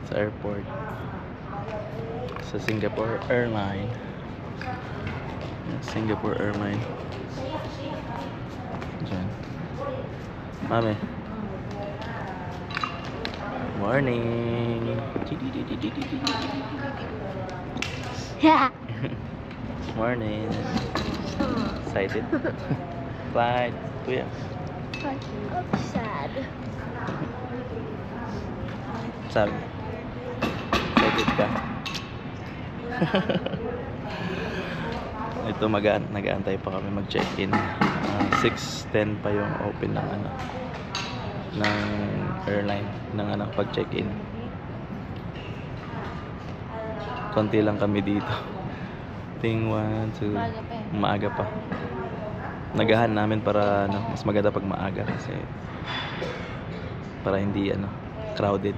sa airport sa Singapore Airline. Singapore Airline. Diyan. Mami. Morning. Morning. Excited? Flight. Kuya. Sad. Sabi. Excited ka? Ito nag-aantay pa kami mag-check-in. 6:10 pa yung open ng ng airline ng pag-check-in. Konti lang kami dito. Ting 1, 2. Maaga pa. Nagahan namin para mas maganda pag maaga kasi para hindi crowded.